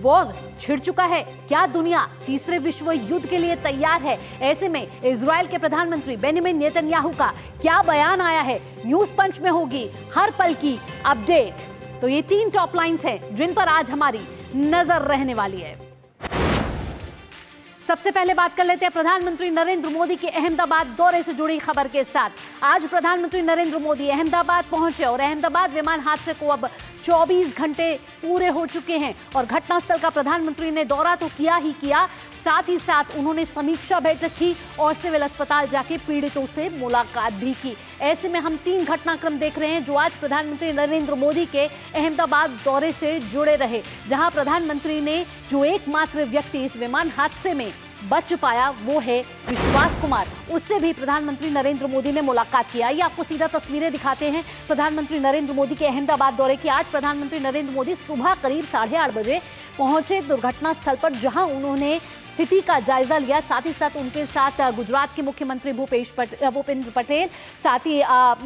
War छिड़ चुका है? क्या दुनिया तीसरे विश्व युद्ध के लिए तैयार है? ऐसे में इजराइल के प्रधानमंत्री बेंजामिन नेतन्याहू का क्या बयान आया है? न्यूज पंच में होगी हर पल की अपडेट। तो ये 3 टॉप लाइंस हैं जिन पर आज हमारी नजर रहने वाली है। सबसे पहले बात कर लेते हैं प्रधानमंत्री नरेंद्र मोदी के अहमदाबाद दौरे से जुड़ी खबर के साथ। आज प्रधानमंत्री नरेंद्र मोदी अहमदाबाद पहुंचे और अहमदाबाद विमान हादसे को अब 24 घंटे पूरे हो चुके हैं और घटनास्थल का प्रधानमंत्री ने दौरा तो किया ही किया, साथ ही साथ उन्होंने समीक्षा बैठक की और सिविल अस्पताल जाके पीड़ितों से मुलाकात भी की। ऐसे में हम 3 घटनाक्रम देख रहे हैं जो आज प्रधानमंत्री नरेंद्र मोदी के अहमदाबाद दौरे से जुड़े रहे, जहां प्रधानमंत्री ने जो एकमात्र व्यक्ति इस विमान हादसे में बच पाया वो है विश्वास कुमार, उससे भी प्रधानमंत्री नरेंद्र मोदी ने मुलाकात किया। ये आपको सीधा तस्वीरें दिखाते हैं प्रधानमंत्री नरेंद्र मोदी के अहमदाबाद दौरे की। आज प्रधानमंत्री नरेंद्र मोदी सुबह करीब 8:30 बजे पहुंचे दुर्घटना स्थल पर, जहां उन्होंने स्थिति का जायजा लिया। साथ ही साथ उनके साथ गुजरात के मुख्यमंत्री भूपेंद्र पटेल, साथ ही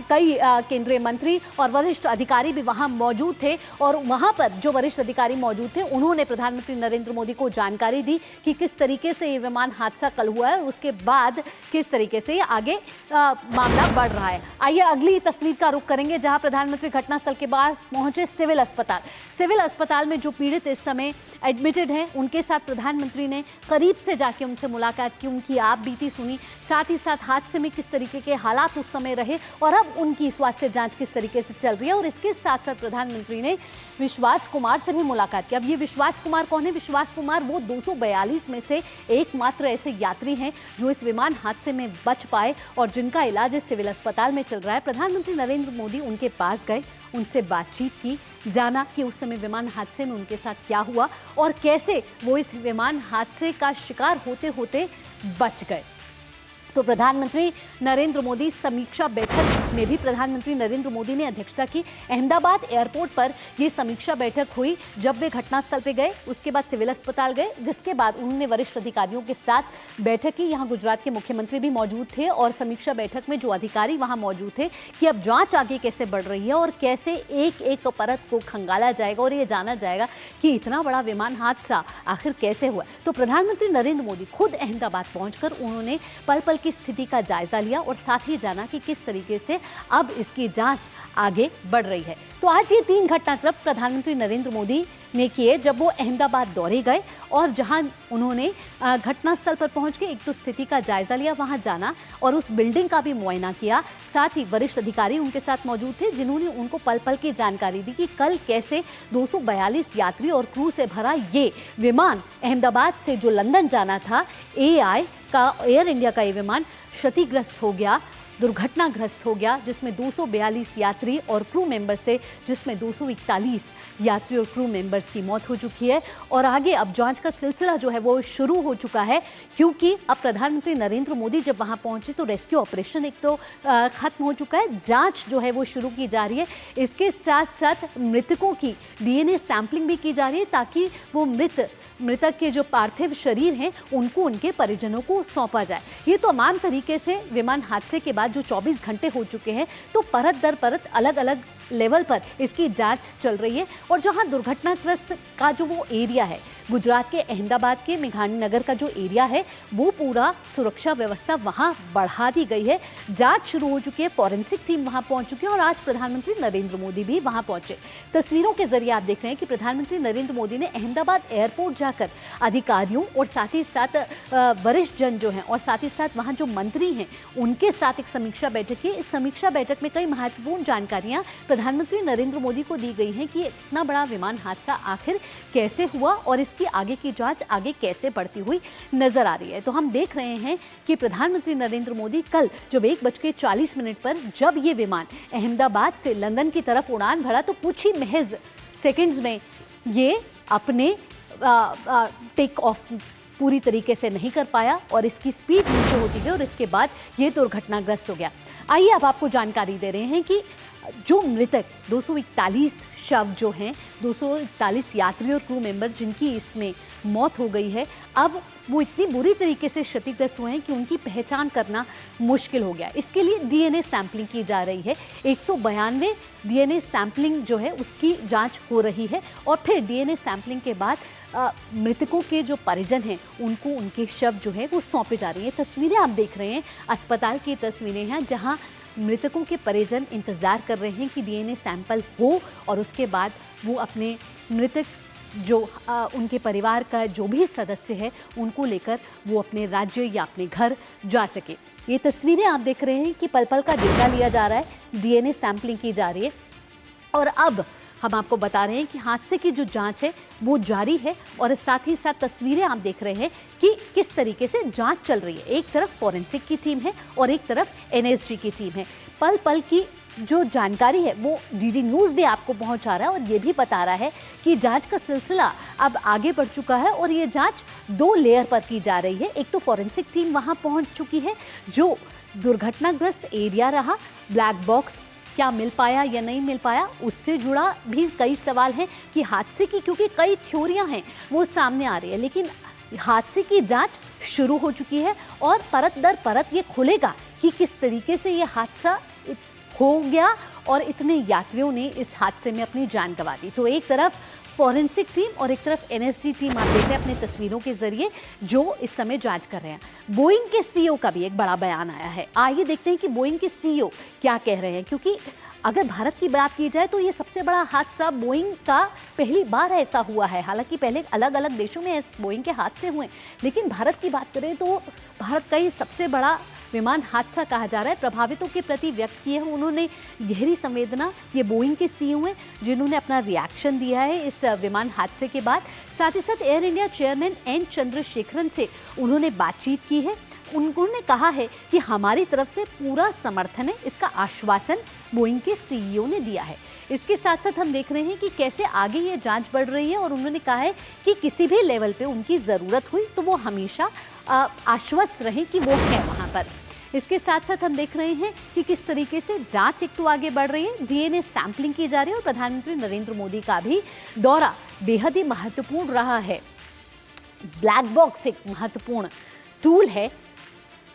कई केंद्रीय मंत्री और वरिष्ठ अधिकारी भी वहां मौजूद थे। और वहां पर जो वरिष्ठ अधिकारी मौजूद थे उन्होंने प्रधानमंत्री नरेंद्र मोदी को जानकारी दी कि किस तरीके से ये विमान हादसा कल हुआ है और उसके बाद किस तरीके से आगे मामला बढ़ रहा है। आइए अगली तस्वीर का रुख करेंगे, जहां प्रधानमंत्री घटनास्थल के बाद पहुंचे सिविल अस्पताल। सिविल अस्पताल में जो पीड़ित इस समय एडमिटेड हैं उनके साथ प्रधानमंत्री ने करीब से जाके उनसे मुलाकात की, उनकी आप बीती सुनी, साथ ही साथ हादसे में किस तरीके के हालात उस समय रहे और अब उनकी स्वास्थ्य जांच किस तरीके से चल रही है। और इसके साथ साथ प्रधानमंत्री ने विश्वास कुमार से भी मुलाकात की। अब ये विश्वास कुमार कौन है? विश्वास कुमार वो 242 में से एकमात्र ऐसे यात्री हैं जो इस विमान हादसे में बच पाए और जिनका इलाज इस सिविल अस्पताल में चल रहा है। प्रधानमंत्री नरेंद्र मोदी उनके पास गए, उनसे बातचीत की, जाना कि उस समय विमान हादसे में उनके साथ क्या हुआ और कैसे वो इस विमान हादसे का शिकार होते होते बच गए। तो प्रधानमंत्री नरेंद्र मोदी समीक्षा बैठक में भी प्रधानमंत्री नरेंद्र मोदी ने अध्यक्षता की। अहमदाबाद एयरपोर्ट पर ये समीक्षा बैठक हुई जब वे घटनास्थल पे गए, उसके बाद सिविल अस्पताल गए, जिसके बाद उन्होंने वरिष्ठ अधिकारियों के साथ बैठक की। यहाँ गुजरात के मुख्यमंत्री भी मौजूद थे और समीक्षा बैठक में जो अधिकारी वहाँ मौजूद थे कि अब जाँच आगे कैसे बढ़ रही है और कैसे एक एक परत को खंगाला जाएगा और ये जाना जाएगा कि इतना बड़ा विमान हादसा आखिर कैसे हुआ। तो प्रधानमंत्री नरेंद्र मोदी खुद अहमदाबाद पहुँचकर उन्होंने पल पल की स्थिति का जायजा लिया और साथ ही जाना कि किस तरीके से अब इसकी जांच आगे बढ़ रही है। तो आज ये 3 घटनाक्रम प्रधानमंत्री नरेंद्र मोदी ने किए जब वो अहमदाबाद दौरे गए और जहां उन्होंने घटनास्थल पर पहुंच के एक तो स्थिति का जायजा लिया, वहां जाना और उस बिल्डिंग का भी मुआयना किया। साथ ही वरिष्ठ अधिकारी उनके साथ मौजूद थे जिन्होंने उनको पल पल की जानकारी दी कि कल कैसे 242 यात्री और क्रू से भरा ये विमान अहमदाबाद से जो लंदन जाना था, एयर इंडिया का ये विमान क्षतिग्रस्त हो गया, दुर्घटनाग्रस्त हो गया, जिसमें 242 यात्री और क्रू मेंबर्स थे, जिसमें 241 यात्री और क्रू मेंबर्स की मौत हो चुकी है। और आगे अब जांच का सिलसिला जो है वो शुरू हो चुका है, क्योंकि अब प्रधानमंत्री नरेंद्र मोदी जब वहां पहुंचे तो रेस्क्यू ऑपरेशन एक तो खत्म हो चुका है, जांच जो है वो शुरू की जा रही है। इसके साथ साथ मृतकों की डीएनए सैंपलिंग भी की जा रही है ताकि वो मृतक के जो पार्थिव शरीर हैं उनको उनके परिजनों को सौंपा जाए। ये तो तमाम तरीके से विमान हादसे के बाद जो 24 घंटे हो चुके हैं तो परत दर परत अलग अलग लेवल पर इसकी जांच चल रही है। और जहां दुर्घटनाग्रस्त का जो वो एरिया है, गुजरात के अहमदाबाद के मेघानी नगर का जो एरिया है, वो पूरा सुरक्षा व्यवस्था वहां बढ़ा दी गई है। जांच शुरू हो चुकी है, फॉरेंसिक टीम वहां पहुंच चुकी है और आज प्रधानमंत्री नरेंद्र मोदी भी वहां पहुंचे। तस्वीरों के जरिए आप देख रहे हैं कि प्रधानमंत्री नरेंद्र मोदी ने अहमदाबाद एयरपोर्ट जाकर अधिकारियों और साथ ही साथ वरिष्ठ जन जो हैं और साथ ही साथ वहां जो मंत्री हैं उनके साथ एक समीक्षा बैठक की। इस समीक्षा बैठक में कई महत्वपूर्ण जानकारियां प्रधानमंत्री नरेंद्र मोदी को दी गई हैं कि इतना बड़ा विमान हादसा आखिर कैसे हुआ और इसकी आगे की जांच आगे कैसे बढ़ती हुई नजर आ रही है। तो हम देख रहे हैं कि प्रधानमंत्री नरेंद्र मोदी कल जब 1:40 पर जब ये विमान अहमदाबाद से लंदन की तरफ उड़ान भरा तो कुछ ही महज सेकंड्स में ये अपने टेक ऑफ पूरी तरीके से नहीं कर पाया और इसकी स्पीड नीचे होती गई और इसके बाद ये दुर्घटनाग्रस्त हो गया। आइए अब आपको जानकारी दे रहे हैं कि जो मृतक 241 शव जो हैं, 241 यात्री और क्रू मेंबर जिनकी इसमें मौत हो गई है, अब वो इतनी बुरी तरीके से क्षतिग्रस्त हुए हैं कि उनकी पहचान करना मुश्किल हो गया। इसके लिए डीएनए सैंपलिंग की जा रही है। 192 डीएनए सैंपलिंग जो है उसकी जांच हो रही है और फिर डीएनए सैंपलिंग के बाद मृतकों के जो परिजन हैं उनको उनके शव जो है वो सौंपे जा रही हैं। तस्वीरें आप देख रहे हैं, अस्पताल की तस्वीरें हैं जहां मृतकों के परिजन इंतज़ार कर रहे हैं कि डीएनए सैंपल हो और उसके बाद वो अपने मृतक जो उनके परिवार का जो भी सदस्य है उनको लेकर वो अपने राज्य या अपने घर जा सके। ये तस्वीरें आप देख रहे हैं कि पल पल का डेटा लिया जा रहा है, डीएनए सैंपलिंग की जा रही है और अब हम आपको बता रहे हैं कि हादसे की जो जांच है वो जारी है और साथ ही साथ तस्वीरें आप देख रहे हैं कि किस तरीके से जांच चल रही है। एक तरफ फॉरेंसिक की टीम है और एक तरफ एनएसजी की टीम है। पल पल की जो जानकारी है वो डीडी न्यूज़ भी आपको पहुंचा रहा है और ये भी बता रहा है कि जांच का सिलसिला अब आगे बढ़ चुका है और ये जांच 2 लेयर पर की जा रही है। एक तो फॉरेंसिक टीम वहां पहुंच चुकी है, जो दुर्घटनाग्रस्त एरिया रहा, ब्लैक बॉक्स क्या मिल पाया या नहीं मिल पाया, उससे जुड़ा भी कई सवाल हैं कि हादसे की, क्योंकि कई थ्योरियां हैं वो सामने आ रही है, लेकिन हादसे की जांच शुरू हो चुकी है और परत दर परत ये खुलेगा कि किस तरीके से ये हादसा हो गया और इतने यात्रियों ने इस हादसे में अपनी जान गंवा दी। तो एक तरफ फॉरेंसिक टीम और एक तरफ एनएसजी टीम आप देख रहे हैं अपनी तस्वीरों के जरिए जो इस समय जांच कर रहे हैं। बोइंग के सीईओ का भी एक बड़ा बयान आया है। आइए देखते हैं कि बोइंग के सीईओ क्या कह रहे हैं, क्योंकि अगर भारत की बात की जाए तो ये सबसे बड़ा हादसा बोइंग का पहली बार ऐसा हुआ है। हालांकि पहले अलग अलग देशों में बोइंग के हादसे हुए, लेकिन भारत की बात करें तो भारत का ये सबसे बड़ा विमान हादसा कहा जा रहा है। प्रभावितों के प्रति व्यक्त किए हैं उन्होंने गहरी संवेदना। ये बोइंग के सीईओ हैं जिन्होंने अपना रिएक्शन दिया है इस विमान हादसे के बाद। साथ ही साथ Air India chairman N Chandrasekaran से उन्होंने बातचीत की है। उन्होंने कहा है कि हमारी तरफ से पूरा समर्थन है, इसका आश्वासन बोइंग के सीईओ ने दिया है। इसके साथ साथ हम देख रहे हैं कि कैसे आगे ये जांच बढ़ रही है और उन्होंने कहा है कि किसी भी लेवल पे उनकी ज़रूरत हुई तो वो हमेशा आश्वस्त रहें कि वो है वहाँ पर। इसके साथ साथ हम देख रहे हैं कि किस तरीके से जांच एक तो आगे बढ़ रही है, डीएनए सैंपलिंग की जा रही है और प्रधानमंत्री नरेंद्र मोदी का भी दौरा बेहद ही महत्वपूर्ण रहा है। ब्लैक बॉक्स एक महत्वपूर्ण टूल है,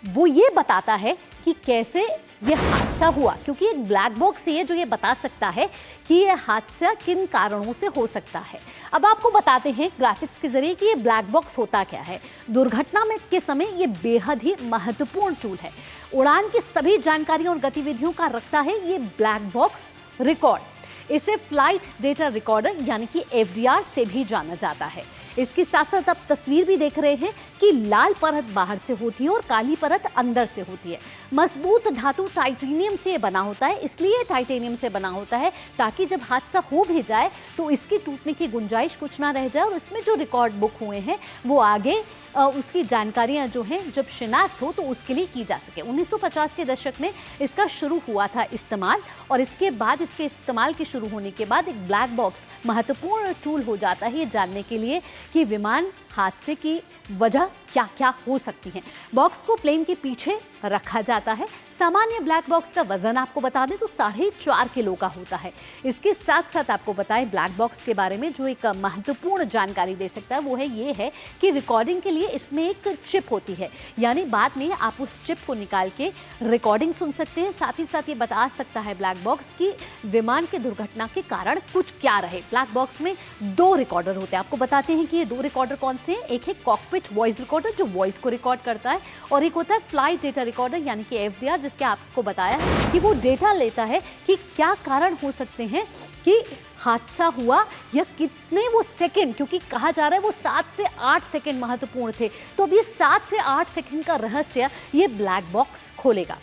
वो ये बताता है कि कैसे ये हादसा हुआ, क्योंकि एक ब्लैक बॉक्स है जो ये बता सकता है कि ये हादसा किन कारणों से हो सकता है। अब आपको बताते हैं ग्राफिक्स के जरिए कि ये ब्लैक बॉक्स होता क्या है। दुर्घटना में के समय ये बेहद ही महत्वपूर्ण टूल है। उड़ान की सभी जानकारियों और गतिविधियों का रखता है ये ब्लैक बॉक्स रिकॉर्ड। इसे फ्लाइट डेटा रिकॉर्डर यानी कि एफडीआर से भी जाना जाता है। इसके साथ साथ आप तस्वीर भी देख रहे हैं कि लाल परत बाहर से होती है और काली परत अंदर से होती है। मजबूत धातु टाइटेनियम से बना होता है, इसलिए टाइटेनियम से बना होता है ताकि जब हादसा हो भी जाए तो इसके टूटने की गुंजाइश कुछ ना रह जाए और उसमें जो रिकॉर्ड बुक हुए हैं वो आगे उसकी जानकारियां जो हैं जब शिनाख्त हो तो उसके लिए की जा सके। 1950 के दशक में इसका शुरू हुआ था इस्तेमाल और इसके बाद इसके इस्तेमाल के शुरू होने के बाद एक ब्लैक बॉक्स महत्वपूर्ण टूल हो जाता है ये जानने के लिए कि विमान हादसे की वजह क्या क्या हो सकती है। बॉक्स को प्लेन के पीछे रखा जाता है। सामान्य ब्लैक बॉक्स का वजन आपको बता दें तो 4.5 किलो का होता है। इसके साथ साथ आपको बताएं ब्लैक बॉक्स के बारे में जो एक महत्वपूर्ण जानकारी दे सकता है वो है ये है कि रिकॉर्डिंग के लिए इसमें एक चिप होती है, यानी बाद में आप उस चिप को निकाल के रिकॉर्डिंग सुन सकते हैं। साथ ही साथ ये बता सकता है ब्लैक बॉक्स की विमान के दुर्घटना के कारण कुछ क्या रहे। ब्लैक बॉक्स में 2 रिकॉर्डर होते हैं। आपको बताते हैं कि ये 2 रिकॉर्डर कौन से हैं। एक है कॉकपिट वॉइस रिकॉर्डर जो वॉइस को रिकॉर्ड करता है और एक होता है फ्लाइट डेटा रिकॉर्डर यानी कि एफडीआर जिसके आपको बताया कि वो डेटा लेता है कि क्या कारण हो सकते हैं कि हादसा हुआ या कितने वो सेकंड, क्योंकि कहा जा रहा है वो 7 से 8 सेकंड महत्वपूर्ण थे। तो अब ये 7 से 8 सेकंड का रहस्य ये ब्लैक बॉक्स खोलेगा।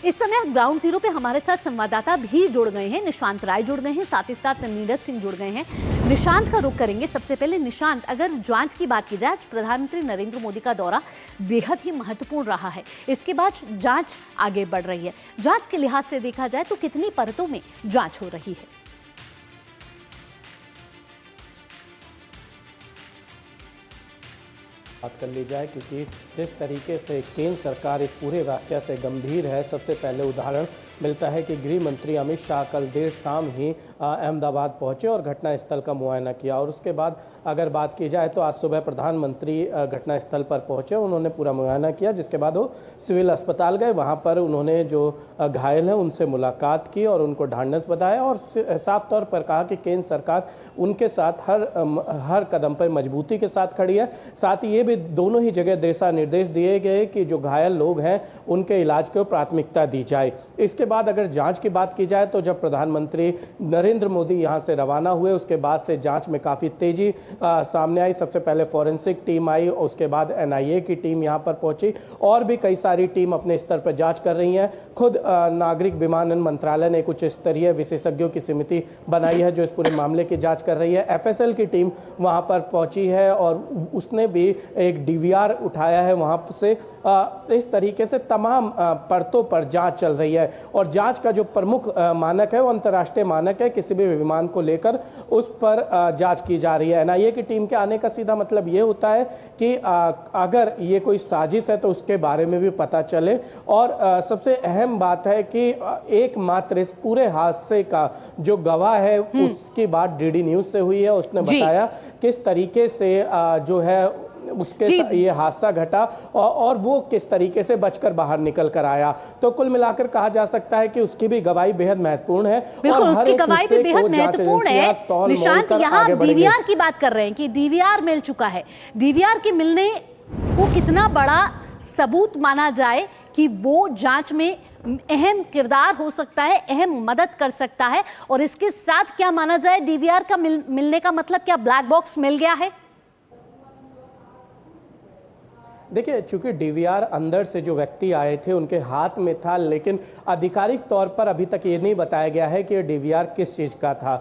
इस समय ग्राउंड जीरो पे हमारे साथ संवाददाता भी जुड़ गए हैं, निशांत राय जुड़ गए हैं, साथ ही साथ नीरज सिंह जुड़ गए हैं। निशांत का रुख करेंगे। सबसे पहले निशांत, अगर जांच की बात की जाए, प्रधानमंत्री नरेंद्र मोदी का दौरा बेहद ही महत्वपूर्ण रहा है, इसके बाद जांच आगे बढ़ रही है। जांच के लिहाज से देखा जाए तो कितनी परतों में जांच हो रही है? बात कर ली जाए, क्योंकि जिस तरीके से केंद्र सरकार इस पूरे वाक़या से गंभीर है। सबसे पहले उदाहरण मिलता है कि गृह मंत्री अमित शाह कल देर शाम ही अहमदाबाद पहुंचे और घटनास्थल का मुआयना किया। और उसके बाद अगर बात की जाए तो आज सुबह प्रधानमंत्री घटनास्थल पर पहुंचे, उन्होंने पूरा मुआयना किया, जिसके बाद वो सिविल अस्पताल गए। वहां पर उन्होंने जो घायल हैं उनसे मुलाकात की और उनको ढांढस बताया और साफ तौर पर कहा कि केंद्र सरकार उनके साथ हर कदम पर मजबूती के साथ खड़ी है। साथ ही ये भी दोनों ही जगह दिशा निर्देश दिए गए कि जो घायल लोग हैं उनके इलाज को प्राथमिकता दी जाए। इसके बाद अगर जांच की बात की जाए तो जब प्रधानमंत्री नरेंद्र मोदी यहां से रवाना हुए उसके बाद से जांच में काफ़ी तेजी सामने आई। सबसे पहले फॉरेंसिक टीम आई, उसके बाद NIA की टीम यहां पर पहुंची और भी कई सारी टीम अपने स्तर पर जांच कर रही हैं। खुद नागरिक विमानन मंत्रालय ने कुछ स्तरीय विशेषज्ञों की समिति बनाई है जो इस पूरे मामले की जांच कर रही है। FSL की टीम वहां पर पहुंची है और उसने भी एक DVR उठाया है वहां से। इस तरीके से तमाम परतों पर जांच चल रही है और जांच का जो प्रमुख मानक है वो अंतर्राष्ट्रीय मानक है। किसी भी विमान को लेकर उस पर जांच की जा रही है। NIA की टीम के आने का सीधा मतलब ये होता है कि अगर ये कोई साजिश है तो उसके बारे में भी पता चले। और सबसे अहम बात है कि एकमात्र इस पूरे हादसे का जो गवाह है उसकी बात DD न्यूज से हुई है। उसने बताया किस तरीके से जो है उसके ये हादसा घटा और वो किस तरीके से बचकर बाहर निकल कर आया। तो कुल मिलाकर कहा जा सकता है कि उसकी भी गवाही बेहद महत्वपूर्ण है। बिल्कुल, उसकी गवाही भी बेहद महत्वपूर्ण है। निशांत, यहाँ DVR की बात कर रहे हैं कि DVR मिल चुका है। DVR के मिलने को कितना बड़ा सबूत माना जाए कि वो जांच में अहम किरदार हो सकता है, अहम मदद कर सकता है। और इसके साथ क्या माना जाए, DVR का मिलने का मतलब क्या ब्लैक बॉक्स मिल गया है? देखिए, चूंकि DVR अंदर से जो व्यक्ति आए थे उनके हाथ में था, लेकिन आधिकारिक तौर पर अभी तक ये नहीं बताया गया है कि DVR किस चीज़ का था।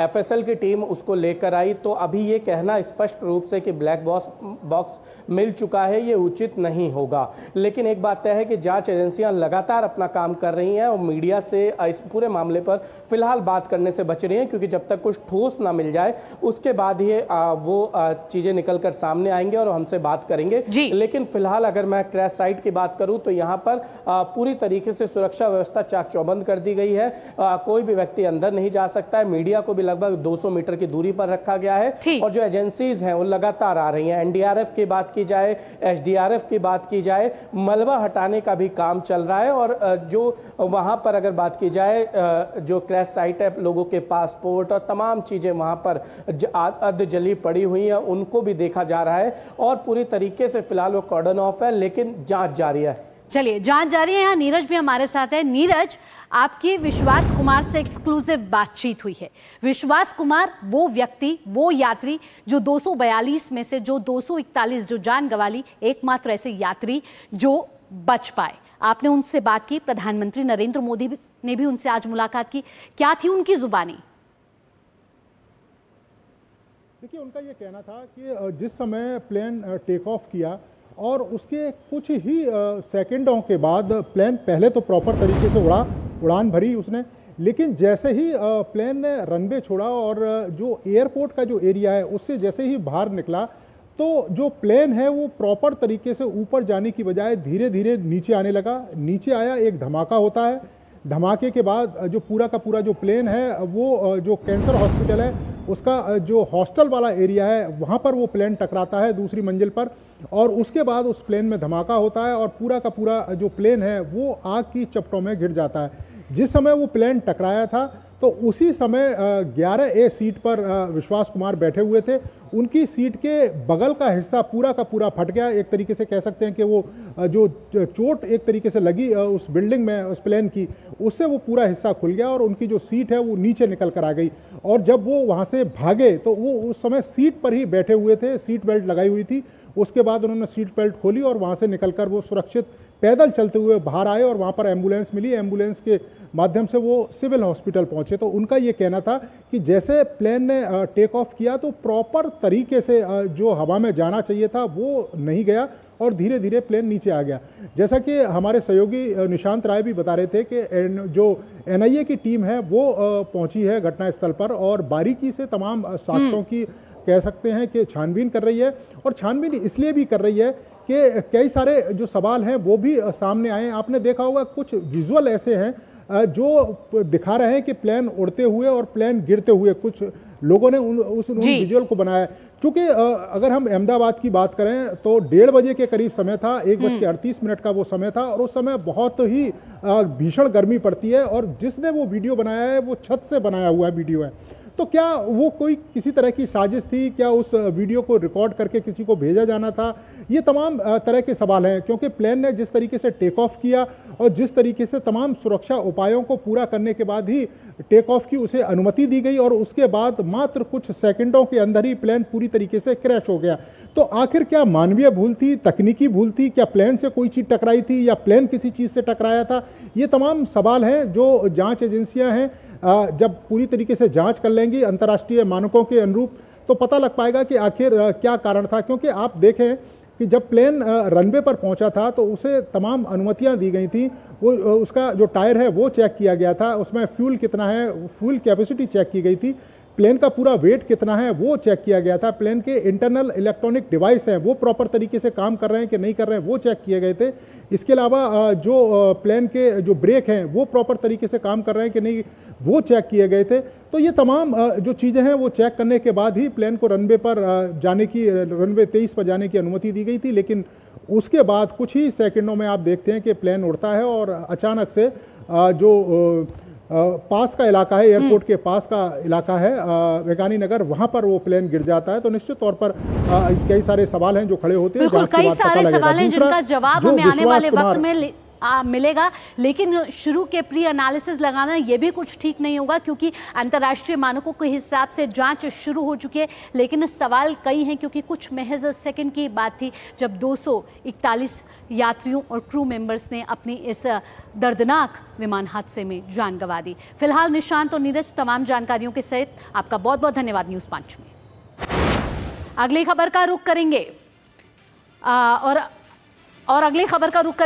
FSL की टीम उसको लेकर आई तो अभी ये कहना स्पष्ट रूप से कि ब्लैक बॉक्स मिल चुका है ये उचित नहीं होगा। लेकिन एक बात तय है कि जांच एजेंसियां लगातार अपना काम कर रही हैं और मीडिया से इस पूरे मामले पर फिलहाल बात करने से बच रही हैं, क्योंकि जब तक कुछ ठोस ना मिल जाए उसके बाद ही वो चीज़ें निकल कर सामने आएंगे और हमसे बात करेंगे। लेकिन फिलहाल अगर मैं क्रैश साइट की बात करूं तो यहां पर पूरी तरीके से सुरक्षा व्यवस्था चाक चौबंद कर दी गई है। कोई भी व्यक्ति अंदर नहीं जा सकता है। मीडिया को भी लगभग 200 मीटर की दूरी पर रखा गया है और जो एजेंसीज हैं वो लगातार आ रही हैं। NDRF की बात की जाए, SDRF की बात की जाए, मलबा हटाने का भी काम चल रहा है। और जो वहां पर अगर बात की जाए जो क्रैश साइट है, लोगों के पासपोर्ट और तमाम चीजें वहां पर अध जली पड़ी हुई हैं उनको भी देखा जा रहा है और पूरी तरीके से फिलहाल वो कॉर्डन ऑफ है, लेकिन जांच जारी है। चलिए, जांच जारी है। यहाँ नीरज भी हमारे साथ है। नीरज, आपकी विश्वास कुमार से एक्सक्लूसिव बातचीत हुई है। विश्वास कुमार वो व्यक्ति, वो यात्री जो 242 में से जो 241 जो जान गंवा ली, एकमात्र ऐसे यात्री जो बच पाए। आपने उनसे बात की, प्रधानमंत्री नरेंद्र मोदी ने भी उनसे आज मुलाकात की। क्या थी उनकी जुबानी? देखिए, उनका ये कहना था कि जिस समय प्लेन टेक ऑफ किया और उसके कुछ ही सेकंडों के बाद प्लेन पहले तो प्रॉपर तरीके से उड़ान भरी उसने, लेकिन जैसे ही प्लेन ने रनवे छोड़ा और जो एयरपोर्ट का जो एरिया है उससे जैसे ही बाहर निकला तो जो प्लेन है वो प्रॉपर तरीके से ऊपर जाने की बजाय धीरे धीरे नीचे आने लगा। नीचे आया, एक धमाका होता है। धमाके के बाद जो पूरा का पूरा जो प्लेन है वो जो कैंसर हॉस्पिटल है उसका जो हॉस्टल वाला एरिया है वहाँ पर वो प्लेन टकराता है दूसरी मंजिल पर, और उसके बाद उस प्लेन में धमाका होता है और पूरा का पूरा जो प्लेन है वो आग की चपेटों में घिर जाता है। जिस समय वो प्लेन टकराया था तो उसी समय 11A सीट पर विश्वास कुमार बैठे हुए थे। उनकी सीट के बगल का हिस्सा पूरा का पूरा फट गया। एक तरीके से कह सकते हैं कि वो जो चोट एक तरीके से लगी उस बिल्डिंग में, उस प्लेन की, उससे वो पूरा हिस्सा खुल गया और उनकी जो सीट है वो नीचे निकल कर आ गई। और जब वो वहाँ से भागे तो वो उस समय सीट पर ही बैठे हुए थे, सीट बेल्ट लगाई हुई थी। उसके बाद उन्होंने सीट बेल्ट खोली और वहाँ से निकलकर वो सुरक्षित पैदल चलते हुए बाहर आए और वहाँ पर एम्बुलेंस मिली। एम्बुलेंस के माध्यम से वो सिविल हॉस्पिटल पहुँचे। तो उनका ये कहना था कि जैसे प्लेन ने टेक ऑफ किया तो प्रॉपर तरीके से जो हवा में जाना चाहिए था वो नहीं गया और धीरे धीरे प्लेन नीचे आ गया। जैसा कि हमारे सहयोगी निशांत राय भी बता रहे थे कि जो NIA की टीम है वो पहुंची है घटनास्थल पर और बारीकी से तमाम साक्ष्यों की कह सकते हैं कि छानबीन कर रही है। और छानबीन इसलिए भी कर रही है कि कई सारे जो सवाल हैं वो भी सामने आए। आपने देखा होगा कुछ विजुअल ऐसे हैं जो दिखा रहे हैं कि प्लेन उड़ते हुए और प्लेन गिरते हुए कुछ लोगों ने उन विजुअल को बनाया। चूंकि अगर हम अहमदाबाद की बात करें तो 1:30 बजे के करीब समय था, 1:38 का वो समय था, और उस समय बहुत ही भीषण गर्मी पड़ती है, और जिसने वो वीडियो बनाया है वो छत से बनाया हुआ वीडियो है। तो क्या वो कोई किसी तरह की साजिश थी? क्या उस वीडियो को रिकॉर्ड करके किसी को भेजा जाना था? ये तमाम तरह के सवाल हैं, क्योंकि प्लेन ने जिस तरीके से टेक ऑफ किया और जिस तरीके से तमाम सुरक्षा उपायों को पूरा करने के बाद ही टेक ऑफ की उसे अनुमति दी गई, और उसके बाद मात्र कुछ सेकंडों के अंदर ही प्लेन पूरी तरीके से क्रैश हो गया। तो आखिर क्या मानवीय भूल थी, तकनीकी भूल थी, क्या प्लेन से कोई चीज़ टकराई थी या प्लेन किसी चीज़ से टकराया था? ये तमाम सवाल हैं जो जाँच एजेंसियाँ हैं जब पूरी तरीके से जांच कर लेंगी अंतर्राष्ट्रीय मानकों के अनुरूप, तो पता लग पाएगा कि आखिर क्या कारण था। क्योंकि आप देखें कि जब प्लेन रनवे पर पहुंचा था तो उसे तमाम अनुमतियां दी गई थी। वो उसका जो टायर है वो चेक किया गया था, उसमें फ्यूल कितना है, फ्यूल कैपेसिटी चेक की गई थी, प्लेन का पूरा वेट कितना है वो चेक किया गया था, प्लेन के इंटरनल इलेक्ट्रॉनिक डिवाइस हैं वो प्रॉपर तरीके से काम कर रहे हैं कि नहीं कर रहे हैं वो चेक किए गए थे। इसके अलावा जो प्लेन के जो ब्रेक हैं वो प्रॉपर तरीके से काम कर रहे हैं कि नहीं वो चेक किए गए थे। तो ये तमाम जो चीज़ें हैं वो चेक करने के बाद ही प्लेन को रनवे पर जाने की, रनवे 23 पर जाने की अनुमति दी गई थी। लेकिन उसके बाद कुछ ही सेकंडों में आप देखते हैं कि प्लेन उड़ता है और अचानक से जो पास का इलाका है, एयरपोर्ट के पास का इलाका है वैज्ञानिक नगर, वहां पर वो प्लेन गिर जाता है। तो निश्चित तौर पर कई सारे सवाल हैं जो खड़े होते हैं। बिल्कुल, कई सारे सवाल हैं जिनका जवाब हमें आने वाले वक्त में मिलेगा। लेकिन शुरू के प्री एनालिसिस लगाना ये भी कुछ ठीक नहीं होगा, क्योंकि अंतर्राष्ट्रीय मानकों के हिसाब से जांच शुरू हो चुकी है। लेकिन सवाल कई हैं, क्योंकि कुछ महज सेकंड की बात थी जब 241 यात्रियों और क्रू मेंबर्स ने अपनी इस दर्दनाक विमान हादसे में जान गंवा दी। फिलहाल निशांत और नीरज, तमाम जानकारियों के सहित आपका बहुत बहुत धन्यवाद न्यूज़ 5 में। अगली खबर का रुख करेंगे और अगली खबर का रुख करेंगे